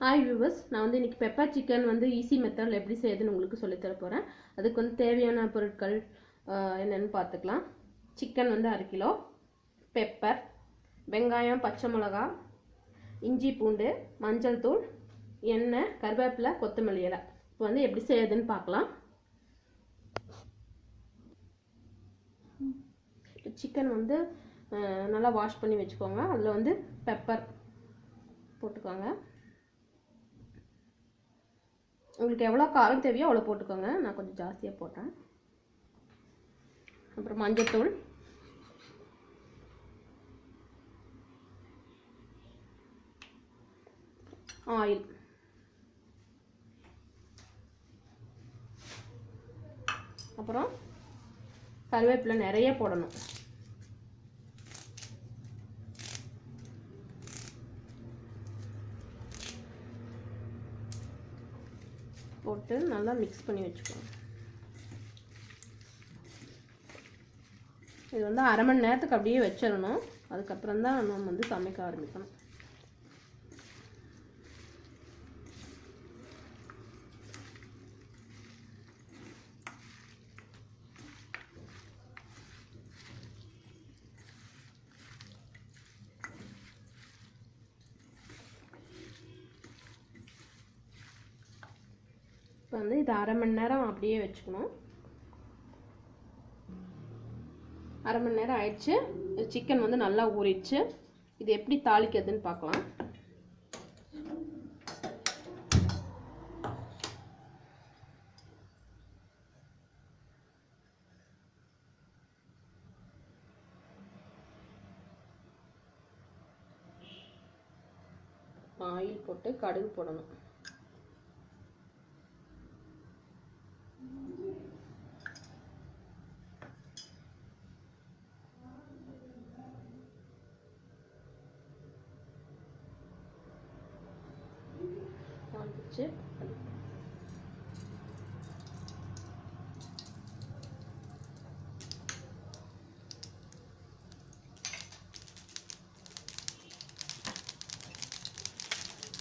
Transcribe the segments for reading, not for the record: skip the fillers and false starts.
Hi viewers, நான் வந்து இன்றைக்கி பெப்பர் சிக்கன் வந்து ஈஸி மெத்தடில் எப்படி செய்யுதுன்னு உங்களுக்கு சொல்லித்தர போகிறேன். அதுக்கு வந்து தேவையான பொருட்கள் என்னென்னு பார்த்துக்கலாம். சிக்கன் வந்து 1/2 கிலோ, பெப்பர், வெங்காயம், பச்சை மிளகா, இஞ்சி பூண்டு, மஞ்சள் தூள், எண்ணெய், கருவேப்பிலை, கொத்தமல்லி இலை. இப்போ வந்து எப்படி செய்யுதுன்னு பார்க்கலாம். சிக்கன் வந்து நல்லா வாஷ் பண்ணி வச்சுக்கோங்க. அதில் வந்து பெப்பர் போட்டுக்கோங்க. உங்களுக்கு எவ்வளோ காரம் தேவையோ அவ்வளோ போட்டுக்கோங்க. நான் கொஞ்சம் ஜாஸ்தியாக போட்டேன். அப்புறம் மஞ்சத்தூள், ஆயில், அப்புறம் கருவேப்பிலை நிறைய போடணும். போட்டு நல்லா மிக்ஸ் பண்ணி வச்சுக்கோங்க. இது வந்து 1/2 மணி நேரத்துக்கு அப்படியே வச்சிடணும். அதுக்கப்புறம் தான் நம்ம வந்து சமைக்க ஆரம்பிக்கணும். இப்போ வந்து இது 1/2 மணி நேரம் அப்படியே வச்சுக்கணும். 1/2 மணி நேரம் ஆயிடுச்சு. சிக்கன் வந்து நல்லா ஊறிடுச்சு. இது எப்படி தாளிக்கிறதுன்னு பார்க்கலாம். ஆயில் போட்டு கடுகு போடணும்.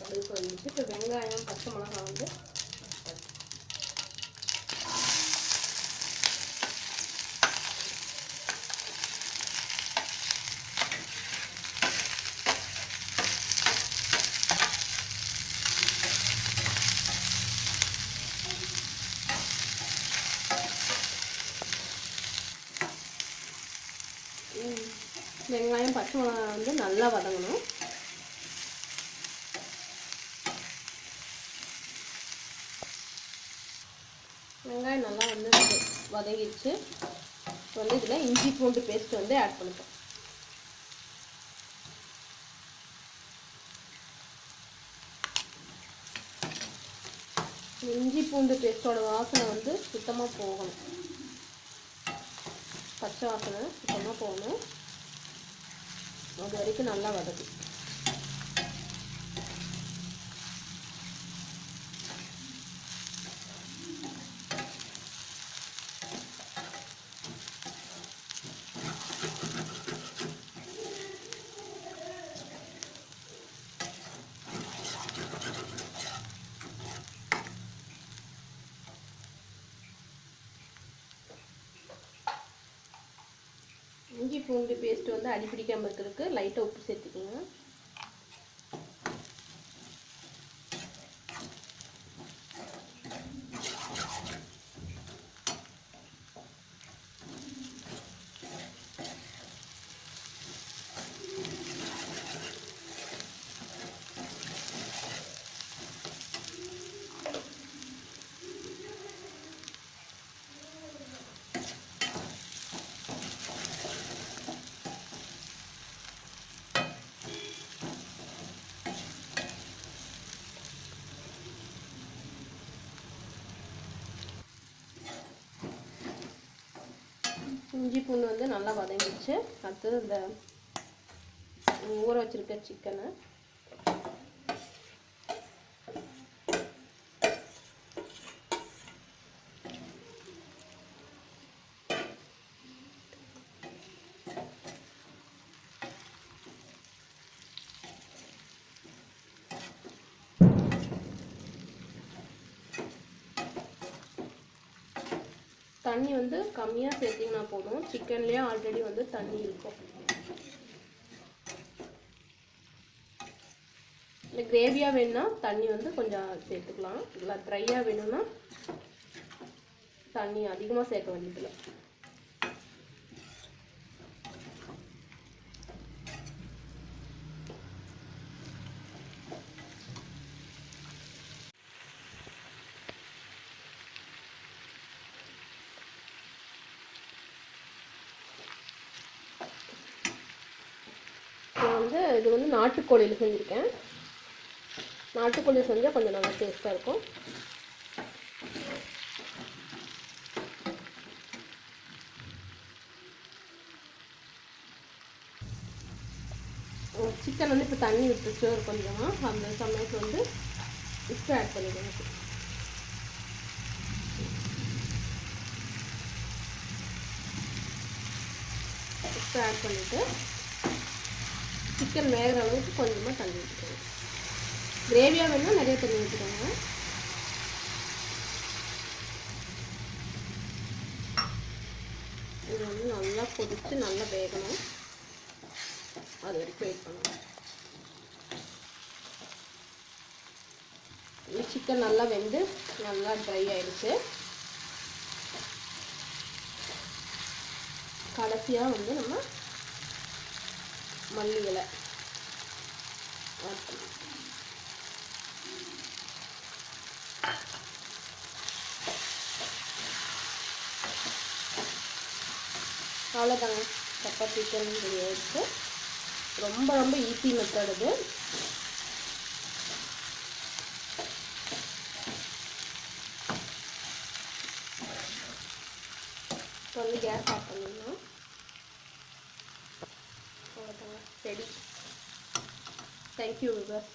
கடுகு வந்துச்சு. இப்போ வெங்காயம், பச்சை மிளகாய் வந்து வெங்காயம், பச்சை மிளகாய் வந்து நல்லா வதங்கணும். வெங்காயம் நல்லா வந்து வதங்கிடுச்சு. இப்போ வந்து இதில் இஞ்சி பூண்டு பேஸ்ட் வந்து ஆட் பண்ணிப்போம். இஞ்சி பூண்டு பேஸ்ட்டோட வாசனை வந்து சுத்தமாக போகணும். பச்சை வாசனை சுத்தமாக போகணும். அது வரைக்கும் நல்லா வதக்கு. இஞ்சி பூண்டு பேஸ்ட் வந்து அடிப்பிடிக்காமல் இருக்கிறதுக்கு லைட்டாக உப்பு சேர்த்துக்கோங்க. இஞ்சி பூண்டு வந்து நல்லா வதங்கிடுச்சு. அடுத்தது இந்த ஊற வச்சிருக்க சிக்கனை தண்ணி வந்து கம்மியாக சேர்த்திங்கன்னா போதும். சிக்கன்லேயே ஆல்ரெடி வந்து தண்ணி இருக்கும். இல்லை கிரேவியாக வேணும்னா தண்ணி வந்து கொஞ்சம் சேர்த்துக்கலாம். இல்லை ட்ரையாக வேணும்னா தண்ணி அதிகமாக சேர்க்க வேண்டியதில்லை. இது வந்து நாட்டுக்கோழியில் செஞ்சுருக்கேன். நாட்டுக்கோழி செஞ்சால் கொஞ்சம் நல்லா டேஸ்ட்டாக இருக்கும். சிக்கன் வந்து இப்போ தண்ணி விட்டுருச்சு ஒரு கொஞ்சமாக. அந்த சமயத்தில் வந்து உப்பு ஆட் பண்ணிடுவேன். உப்பு ஆட் பண்ணிவிட்டு சிக்கன் வேகிற அளவுக்கு கொஞ்சமாக தண்ணி ஊற்றிக்கோங்க. கிரேவியாக வேணும்னா நிறைய தண்ணி ஊற்றிக்கோங்க. இது வந்து நல்லா கொதித்து நல்லா வேகணும். அது வரைக்கும் வெயிட் பண்ணணும். சிக்கன் நல்லா வெந்து நல்லா ட்ரை ஆயிடுச்சு. கடைசியாக வந்து நம்ம மல்லி இலை ஆட் பண்ணணும். அவ்வளோதாங்க, பெப்பர் சிக்கன் ரெடி ஆயிடுச்சு. ரொம்ப ரொம்ப ஈஸி மெத்தட் இது. இப்போ வந்து கேஸ் ஆஃப் பண்ணிடலாம். அவ்வளோதாங்க, ரெடி. Thank you viewers.